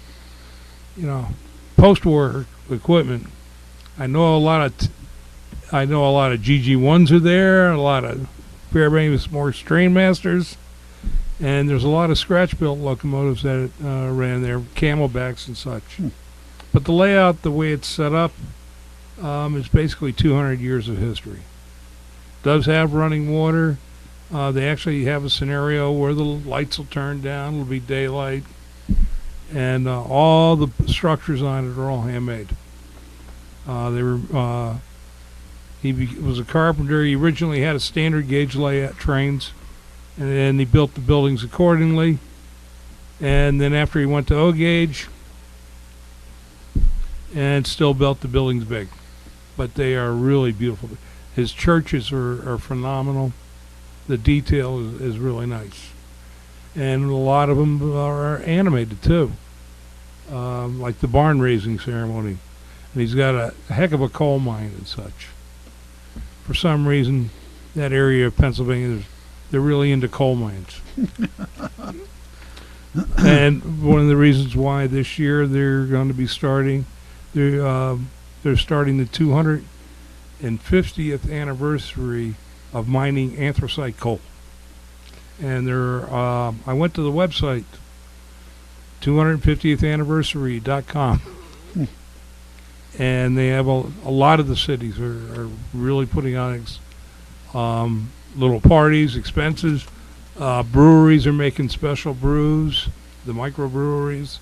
post-war equipment, I know a lot of GG1s are there, a lot of Fairbanks Morse Trainmasters, and there's a lot of scratch-built locomotives that ran there, Camelbacks and such. But the layout, the way it's set up, is basically 200 years of history. Does have running water. They actually have a scenario where the lights will turn down, it'll be daylight, and all the structures on it are all handmade. He was a carpenter. He originally had a standard gauge layout trains, and then he built the buildings accordingly. And then after he went to O gauge, and still built the buildings big, but they are really beautiful. His churches are phenomenal. The detail is really nice, and a lot of them are animated too, like the barn raising ceremony. And he's got a heck of a coal mine and such. For some reason, that area of Pennsylvania, they're really into coal mines. And one of the reasons why this year they're going to be starting, they're starting the 250th anniversary of mining anthracite coal. And I went to the website, 250thanniversary.com. And they have a lot of the cities are really putting on little parties, expenses. Breweries are making special brews, the microbreweries.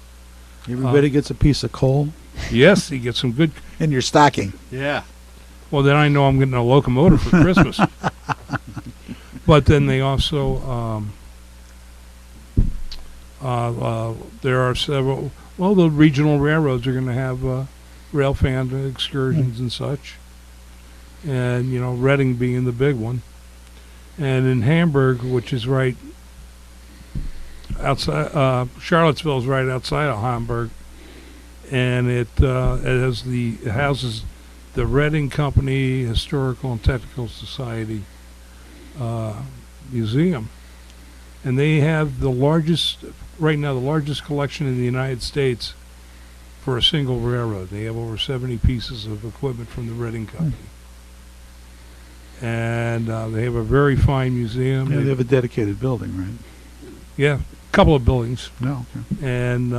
Everybody gets a piece of coal Yes, he gets some good. in your stocking. Yeah. Well, then I know I'm getting a locomotive for Christmas. But then they also, there are several, well, the regional railroads are going to have rail fan excursions and such. And, you know, Reading being the big one. And in Hamburg, which is right outside, Charlottesville's right outside of Hamburg. And it houses the Reading Company Historical and Technical Society Museum, and they have the largest collection in the United States for a single railroad. They have over 70 pieces of equipment from the Reading Company, and they have a very fine museum. Yeah, they have a dedicated building, right? Yeah, a couple of buildings, No. Okay. and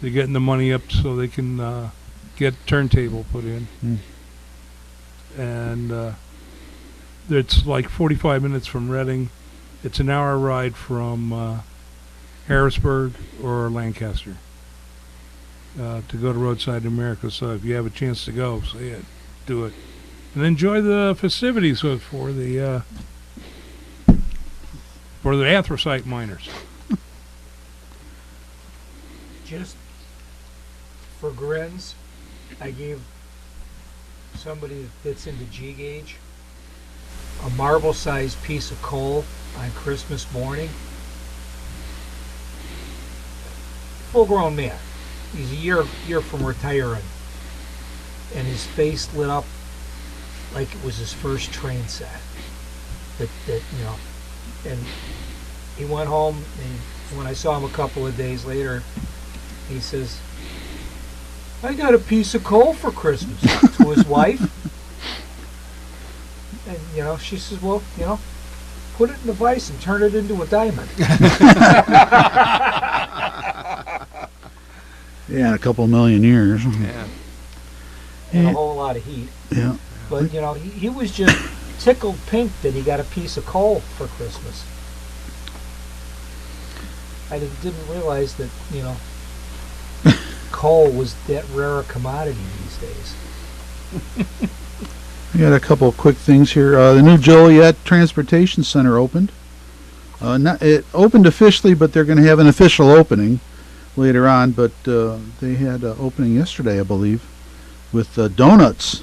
they're getting the money up so they can get turntable put in. And it's like 45 minutes from Reading. It's an hour ride from Harrisburg or Lancaster to go to Roadside America. So if you have a chance to go, say it, do it, and enjoy the festivities for the anthracite miners. Just for grins, I gave somebody that's into G gauge a marble-sized piece of coal on Christmas morning. Full-grown man. He's a year from retiring, and his face lit up like it was his first train set. That you know, and he went home. And when I saw him a couple of days later, he says, "I got a piece of coal for Christmas," to his wife. And, you know, she says, "Well, you know, put it in a vise and turn it into a diamond." Yeah, in a couple million years. Yeah. And a whole lot of heat. Yeah. But, you know, he was just tickled pink that he got a piece of coal for Christmas. I didn't realize that, you know, coal was that rare a commodity these days. I got a couple of quick things here. The new Joliet Transportation Center opened. It opened officially, but they're going to have an official opening later on. But they had an opening yesterday, I believe, with donuts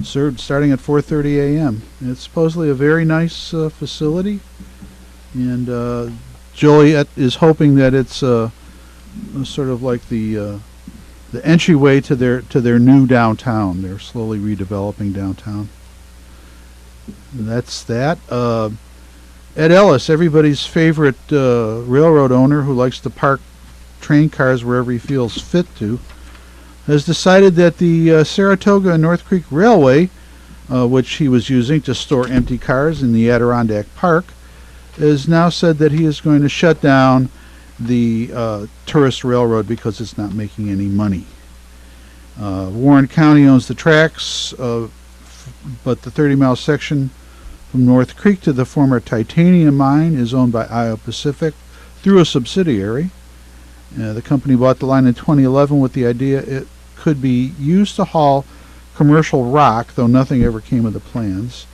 served starting at 4:30 a.m. It's supposedly a very nice facility, and Joliet is hoping that it's sort of like the entryway to their new downtown. They're slowly redeveloping downtown. And that's that. Ed Ellis, everybody's favorite railroad owner who likes to park train cars wherever he feels fit to, has decided that the Saratoga and North Creek Railway, which he was using to store empty cars in the Adirondack Park, has now said that he is going to shut down the tourist railroad because it's not making any money. Warren County owns the tracks, but the 30-mile section from North Creek to the former titanium mine is owned by Iowa Pacific through a subsidiary. The company bought the line in 2011 with the idea it could be used to haul commercial rock, though nothing ever came of the plans.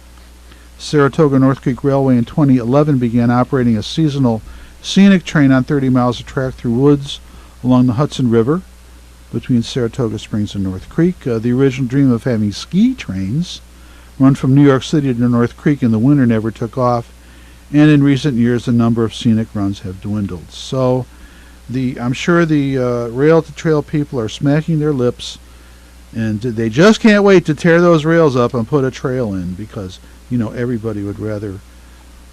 Saratoga North Creek Railway in 2011 began operating a seasonal scenic train on 30 miles of track through woods along the Hudson River between Saratoga Springs and North Creek. The original dream of having ski trains run from New York City to North Creek in the winter never took off, and in recent years the number of scenic runs have dwindled. So I'm sure the rail-to-trail people are smacking their lips, and they just can't wait to tear those rails up and put a trail in, because everybody would rather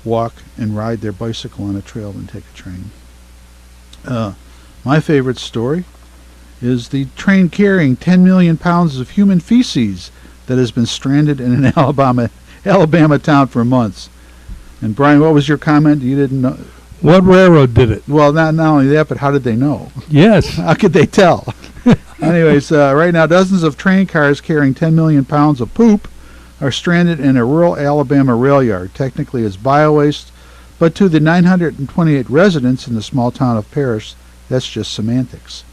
walk and ride their bicycle on a trail than take a train. My favorite story is the train carrying 10 million pounds of human feces that has been stranded in an Alabama town for months. And Brian, what was your comment? You didn't know? What railroad did it? Well, not only that, but how did they know? Yes. How could they tell? Anyways, right now dozens of train cars carrying 10 million pounds of poop are stranded in a rural Alabama rail yard. Technically it's bio-waste, but to the 928 residents in the small town of Parrish, that's just semantics.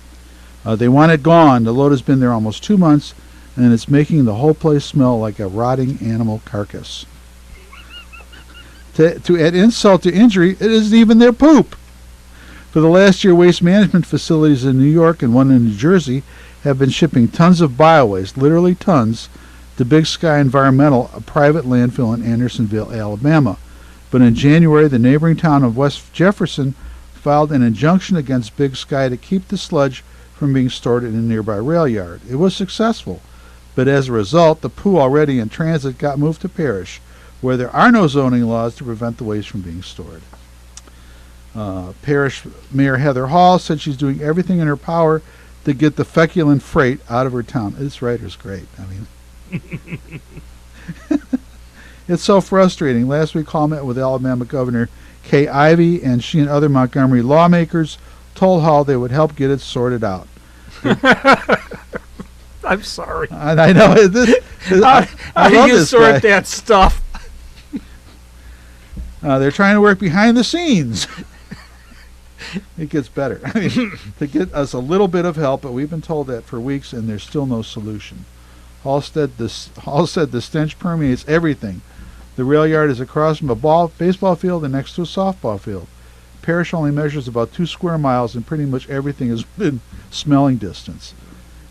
They want it gone. The load has been there almost 2 months, and it's making the whole place smell like a rotting animal carcass. To add insult to injury, it isn't even their poop. For the last year, waste management facilities in New York and one in New Jersey have been shipping tons of bio-waste, literally tons, to Big Sky Environmental, a private landfill in Andersonville, Alabama. But in January, the neighboring town of West Jefferson filed an injunction against Big Sky to keep the sludge from being stored in a nearby rail yard. It was successful, but as a result, the poo already in transit got moved to Parrish, where there are no zoning laws to prevent the waste from being stored. Parrish Mayor Heather Hall said she's doing everything in her power to get the feculent freight out of her town. This writer's great. I mean, it's so frustrating. Last week, Hall met with Alabama Governor Kay Ivey, and she and other Montgomery lawmakers told Hall they would help get it sorted out. I'm sorry. I know. I love this guy. That stuff? They're trying to work behind the scenes. It gets better. I mean, to get us a little bit of help, but we've been told that for weeks, and there's still no solution. Hall said the stench permeates everything. The rail yard is across from a baseball field and next to a softball field. Parrish only measures about 2 square miles, and pretty much everything is within smelling distance.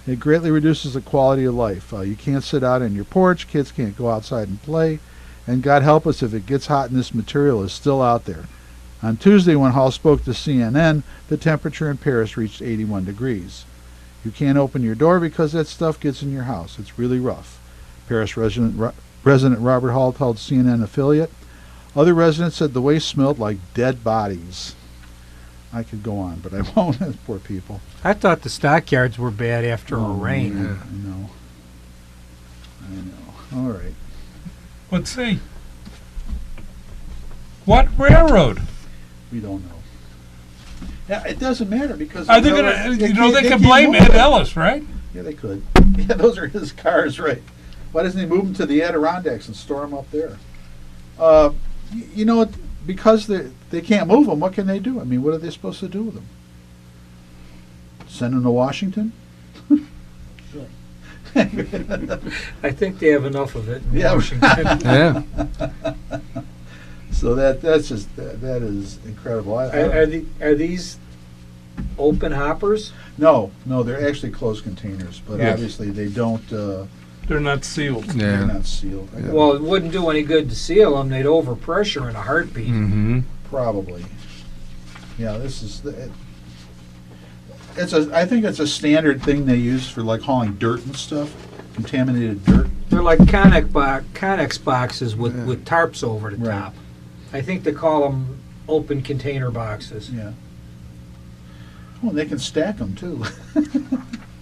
It greatly reduces the quality of life. You can't sit out on your porch. Kids can't go outside and play. And God help us if it gets hot and this material is still out there. On Tuesday, when Hall spoke to CNN, the temperature in Paris reached 81 degrees. You can't open your door because that stuff gets in your house. It's really rough. Paris resident Robert Hall told CNN affiliate. Other residents said the waste smelled like dead bodies. I could go on, but I won't. Poor people. I thought the stockyards were bad after a rain. Yeah, I know. All right. Let's see. What railroad? We don't know. Yeah, it doesn't matter because Are they gonna? They can blame Ed Ellis, right? Yeah, they could. Yeah, those are his cars, right? Why doesn't he move them to the Adirondacks and store them up there? Because they can't move them. What can they do? I mean, what are they supposed to do with them? Send them to Washington? I think they have enough of it in Yeah. Washington. Yeah. So that is incredible. Are these open hoppers? No, they're actually closed containers, but Yes. obviously they don't. They're not sealed. They're Yeah. not sealed. Yeah. Well, it wouldn't do any good to seal them. They'd overpressure in a heartbeat. Mm-hmm. Probably. Yeah, this is I think it's a standard thing they use for like hauling dirt and stuff, contaminated dirt. They're like Connex boxes with tarps over the Right. top. I think they call them open container boxes. Yeah. Oh, and they can stack them too.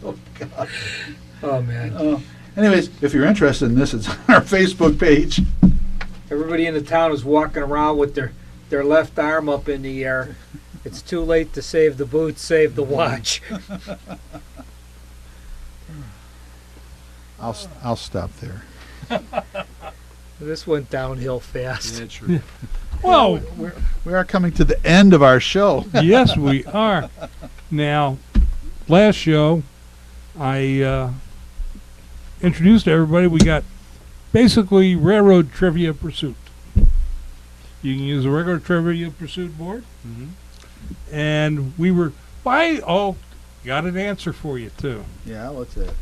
Oh God. Oh man! Anyways, if you're interested in this, it's on our Facebook page. Everybody in the town is walking around with their left arm up in the air. It's too late to save the boots, save the watch. I'll stop there. This went downhill fast. Yeah, sure. Well, We are coming to the end of our show. yes, we are. Now, last show, I introduced everybody. We got basically railroad trivia pursuit. You can use a regular trivia pursuit board. Mhm. And we were, got an answer for you, too. Yeah, what's it?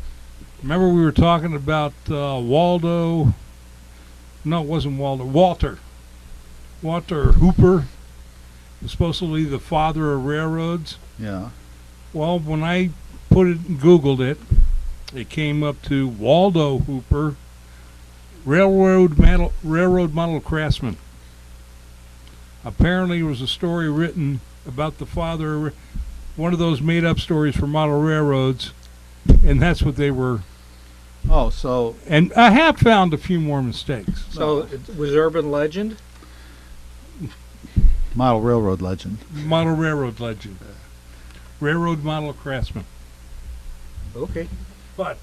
Remember we were talking about Waldo. No, it wasn't Waldo. Walter. Walter Hooper was supposedly the father of railroads. Yeah. Well, when I put it and Googled it, it came up to Waldo Hooper, railroad model craftsman. Apparently, there was a story written about the father, one of those made-up stories for model railroads, and that's what they were. Oh, so And I have found a few more mistakes. So it was urban legend? model railroad legend. Model railroad legend. Railroad model craftsman. Okay. But,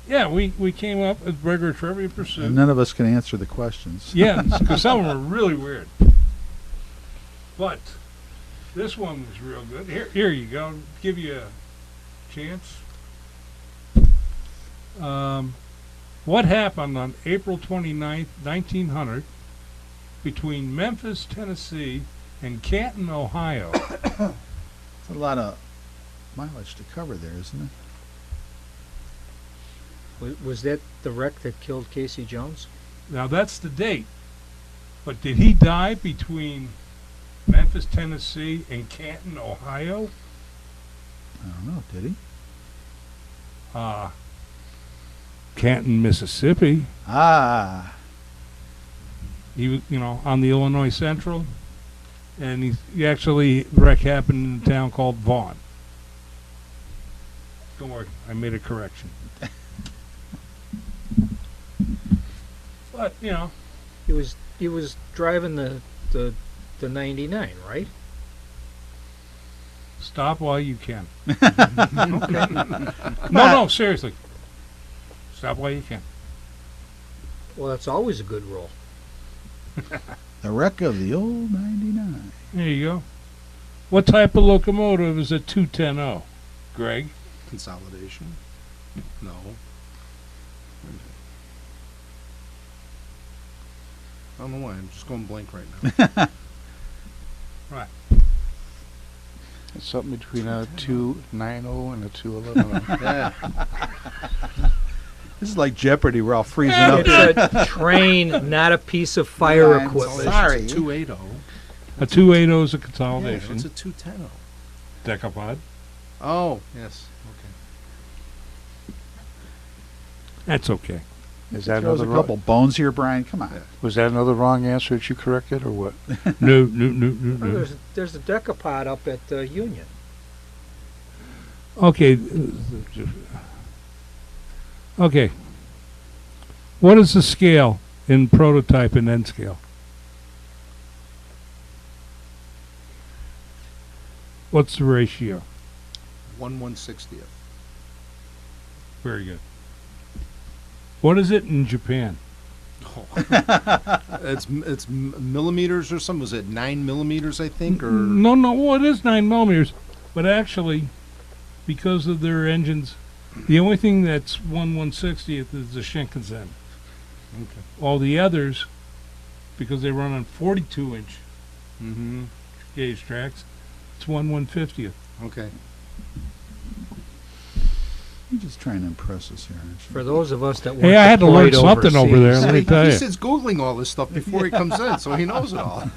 yeah, we came up with regular trivia pursuit. And none of us can answer the questions. Yeah, because some of them are really weird. But this one was real good. Here you go. Give you a chance. What happened on April 29th, 1900, between Memphis, Tennessee, and Canton, Ohio? It's a lot of mileage to cover there, isn't it? Was that the wreck that killed Casey Jones? Now that's the date. But did he die between Memphis, Tennessee, and Canton, Ohio? I don't know. Did he? Canton, Mississippi. Ah. He was, on the Illinois Central, and he actually the wreck happened in a town called Vaughn. Don't worry, I made a correction. But He was driving the 99, right? stop while you can. No, seriously. Stop while you can. Well, that's always a good rule. The wreck of the old 99. There you go. What type of locomotive is a 210-0, Greg? Consolidation? No. I don't know why. I'm just going blank right now. Right. It's something between a 290 and a 211. Yeah. This is like Jeopardy. We're all freezing up. It's a train, not a piece of fire I'm equipment. sorry. It's a 280. A 280 is a Yeah, consolidation. it's a 210. Decapod. Oh, yes. Okay. That's okay. Is that Throws a another couple bones here, Brian. Come on. Was that another wrong answer that you corrected, or what? No. Oh, there's a decapod up at Union. Okay. Okay. What is the scale in prototype and end scale? What's the ratio? 1/160th. Very good. What is it in Japan? Oh. it's millimeters or something. Was it 9 millimeters? I think, or No. Well, it is 9 millimeters, but actually, because of their engines, the only thing that's 1/160th is the Shinkansen. Okay. All the others, because they run on 42-inch Mm-hmm. gauge tracks, it's 1/150th. Okay. You're just trying to impress us here, aren't you? For those of us that weren't Hey, I had to learn deployed something over there. overseas. Let me tell He you. sits googling all this stuff before he comes in, so he knows it all.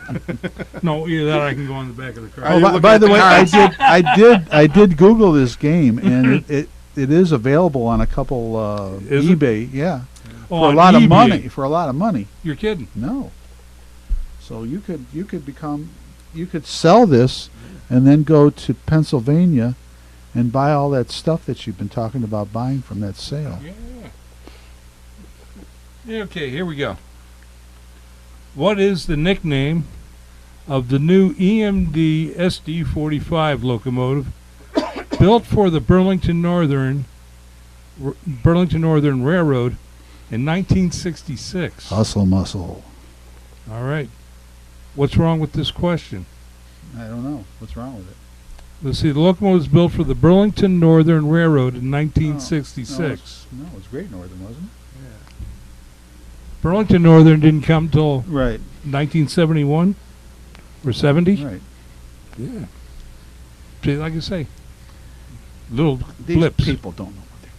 No, either that or I can go on the back of the car. Are you looking by at the the way, cards? I did Google this game, and it is available on a couple Is it? eBay. Yeah, Oh, for a on lot of eBay. money. For a lot of money. You're kidding. No. So you could sell this, and then go to Pennsylvania, and buy all that stuff that you've been talking about buying from that sale. Yeah, okay, here we go. What is the nickname of the new EMD SD45 locomotive built for the Burlington Northern Railroad in 1966. Hustle muscle. All right. What's wrong with this question? I don't know. What's wrong with it? Let's see. The locomotive was built for the Burlington Northern Railroad in 1966. No, it was Great Northern, wasn't it? Burlington Northern didn't come till Right. 1971 or 70. Right. Yeah. See, like I say, little These blips. people don't know what they're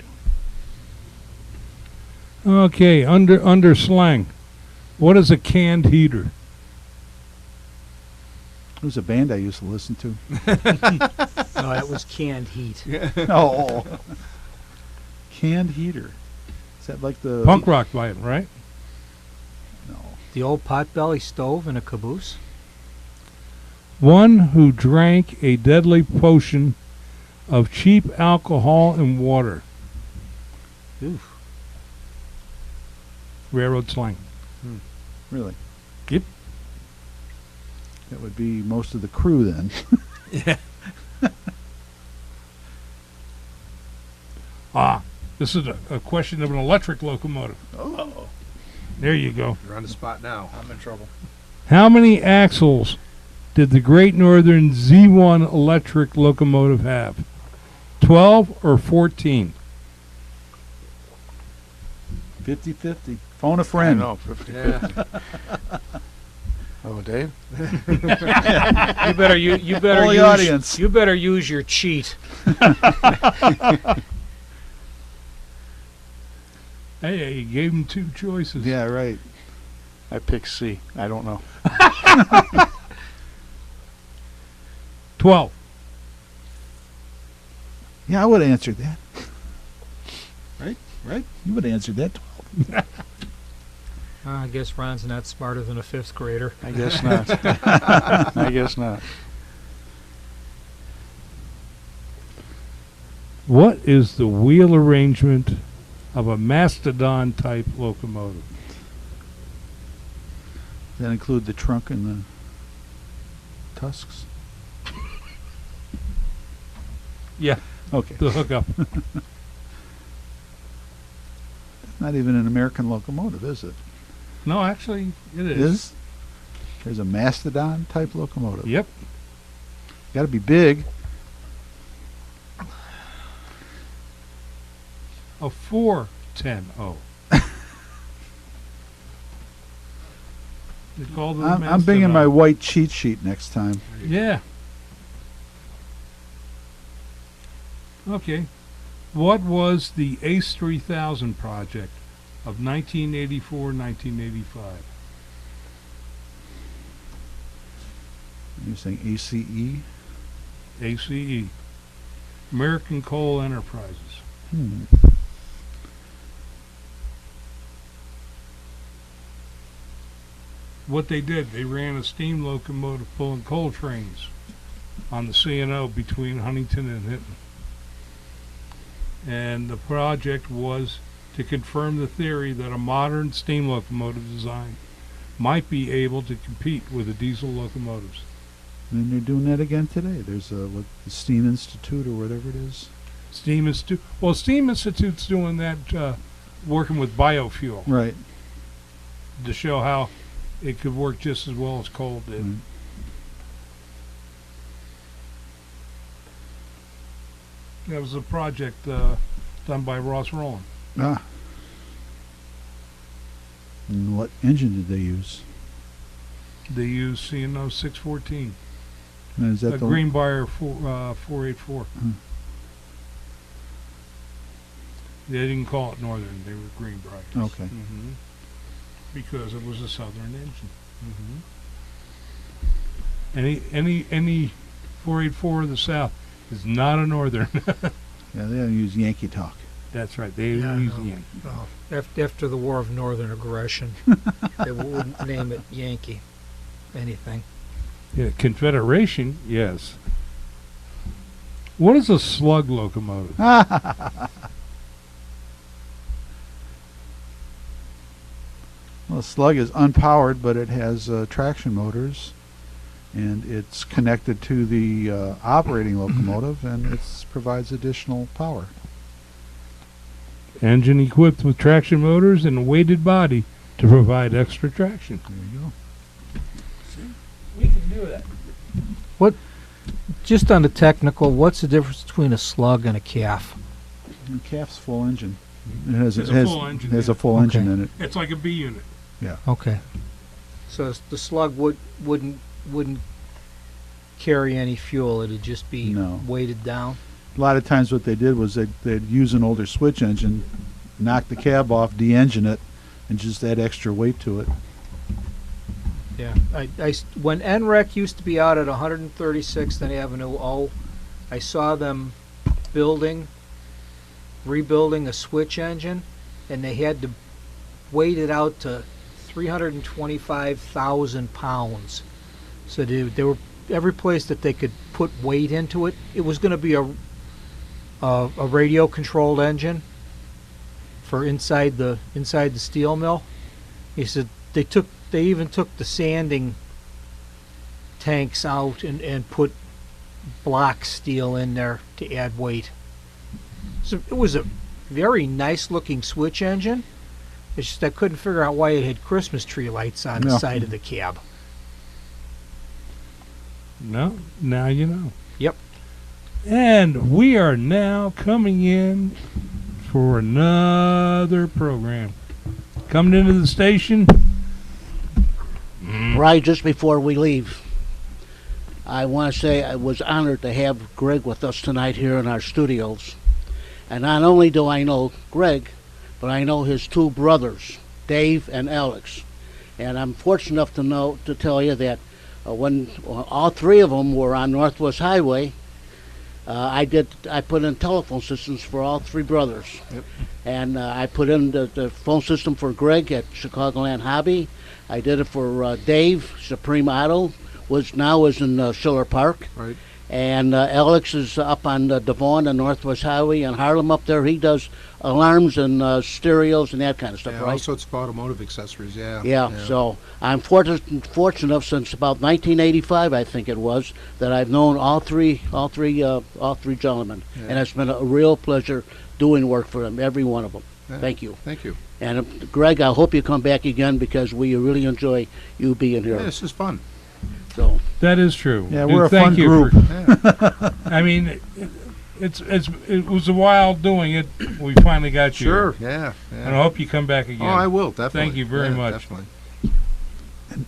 doing. Okay, under slang, what is a canned heater? There was a band I used to listen to. No, that was canned heat. Oh. Canned heater. Is that like the Punk rock band, right? No. The old potbelly stove in a caboose. One who drank a deadly potion of cheap alcohol and water. Oof. Railroad slang. Really? Yep. That would be most of the crew then. This is a question of an electric locomotive. Oh. There you go. You're on the spot now. I'm in trouble. How many axles did the Great Northern Z1 electric locomotive have? 12 or 14? 50-50. Phone a I friend. know, 50-50. Oh, Dave? You better you better All the use audience. you better use your cheat. Hey, you gave him two choices. Yeah, right. I picked C. I don't know. 12. Yeah, I would have answered that. Right? You would have answered that 12. I guess Ron's not smarter than a fifth grader. I guess not. I guess not. What is the wheel arrangement of a mastodon type locomotive? Does that include the trunk and the tusks? Yeah, Okay. the hookup. Not even an American locomotive, is it? No, actually, it It is. is? There's a mastodon type locomotive. Yep. Got to be big. A 410-0. They called it a I'm bringing my mastodon. white cheat sheet next time. Yeah. Okay. What was the ACE 3000 project of 1984-1985? You're saying ACE? ACE. American Coal Enterprises. What they did, they ran a steam locomotive pulling coal trains on the C&O between Huntington and Hinton. And the project was to confirm the theory that a modern steam locomotive design might be able to compete with the diesel locomotives. And they're doing that again today. There's the Steam Institute or whatever it is. Steam Institute. Well, Steam Institute's doing that, working with biofuel Right. to show how it could work just as well as coal did. Right. That was a project done by Ross Rowland. Ah. And what engine did they use? They used C&O 614, And is a that the Greenbrier 484. They didn't call it Northern; they were Greenbrier. Okay. Mm-hmm. Because it was a Southern engine. Any 484 of the South is not a Northern. Yeah, they don't use Yankee talk. That's right. They Yeah, use no. Yankee. Oh, after the War of Northern Aggression, they wouldn't name it Yankee anything. Yeah, Confederation, yes. What is a slug locomotive? Well, the Slug is unpowered, but it has traction motors, and it's connected to the operating locomotive, and it provides additional power. Engine equipped with traction motors and a weighted body to provide extra traction. There you go. We can do that. Just on the technical, what's the difference between a slug and a calf? The calf's full engine. It has, It's it a has, full engine, it has yeah. a full Okay. engine in it. It's like a B unit. Okay. So the slug wouldn't carry any fuel. It'd just be No. weighted down. A lot of times what they did was they'd use an older switch engine, knock the cab off, de-engine it, and just add extra weight to it. Yeah. When NREC used to be out at 136th and Avenue O, I saw them rebuilding a switch engine, and they had to weight it out to 325,000 pounds. So they were every place that they could put weight into it. It was going to be a radio controlled engine for inside the steel mill. He said they even took the sanding tanks out and put block steel in there to add weight. So it was a very nice looking switch engine. It's just I couldn't figure out why it had Christmas tree lights on the No. side of the cab. No, now you know. Yep. And we are now coming in for another program. Coming into the station. Right, just before we leave, I want to say I was honored to have Greg with us tonight here in our studios. And not only do I know Greg, but I know his two brothers, Dave and Alex. And I'm fortunate enough to tell you that when all three of them were on Northwest Highway, I put in telephone systems for all three brothers. Yep. And I put in the phone system for Greg at Chicagoland Hobby. I did it for Dave, Supreme Auto, which now is in Schiller Park. Right. And Alex is up on Devon and Northwest Highway in Harlem up there. He does alarms and stereos and that kind of stuff, Yeah, right? all sorts of automotive accessories, yeah. Yeah, so I'm fortunate enough since about 1985, I think it was, that I've known all three gentlemen, Yeah. and it's been a real pleasure doing work for them, every one of them. Yeah. Thank you. Thank you. And Greg, I hope you come back again because we really enjoy you being here. Yeah, this is fun. So That is true. Yeah, Dude, we're a thank fun you group. for- I mean, it was a while doing it. We finally got you. Sure, here. yeah. And I yeah. hope you come back again. Oh, I will, definitely. Thank you very Yeah, much. Definitely.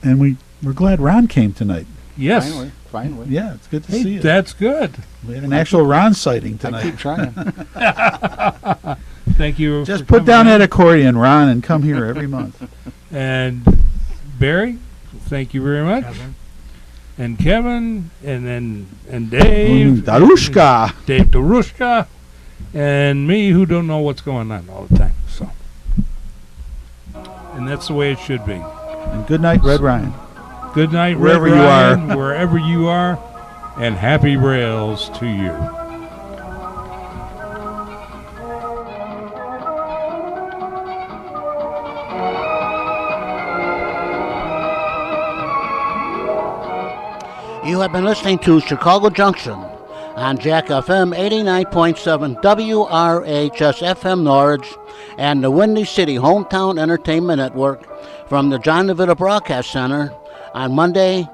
And we're glad Ron came tonight. Yes. Finally. Yeah, it's good to Hey, see you. that's good. We had an actual Ron sighting I tonight. keep trying. Thank you. Just for put coming down in. that accordion, Ron, and come here every month. And Barry, thank you very much. And Kevin, and Dave. Darushka. Dave Darushka, and me, who don't know what's going on all the time. So, and that's the way it should be. And good night, Red Ryan. Good night, Wherever Red you Ryan, wherever you are, and happy rails to you. you have been listening to Chicago Junction on Jack FM 89.7 WRHS FM Norwich and the Windy City Hometown Entertainment Network from the John DeVita Broadcast Center on Monday,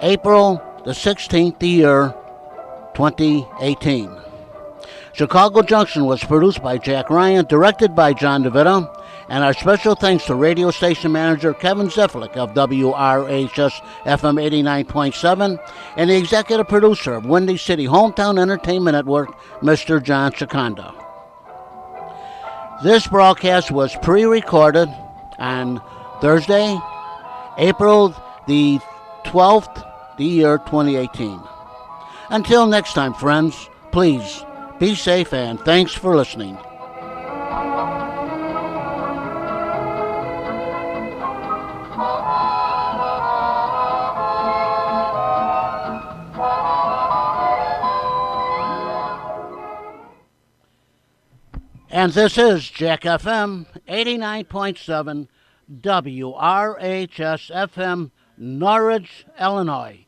April the 16th, the year 2018. Chicago Junction was produced by Jack Ryan, directed by John DeVita, and our special thanks to radio station manager Kevin Zeflik of WRHS FM 89.7 and the executive producer of Windy City Hometown Entertainment Network, Mr. John Chiconda. This broadcast was pre-recorded on Thursday, April the 12th, the year 2018. Until next time, friends, please be safe and thanks for listening. And this is Jack FM 89.7 WRHS FM, Norwich, Illinois.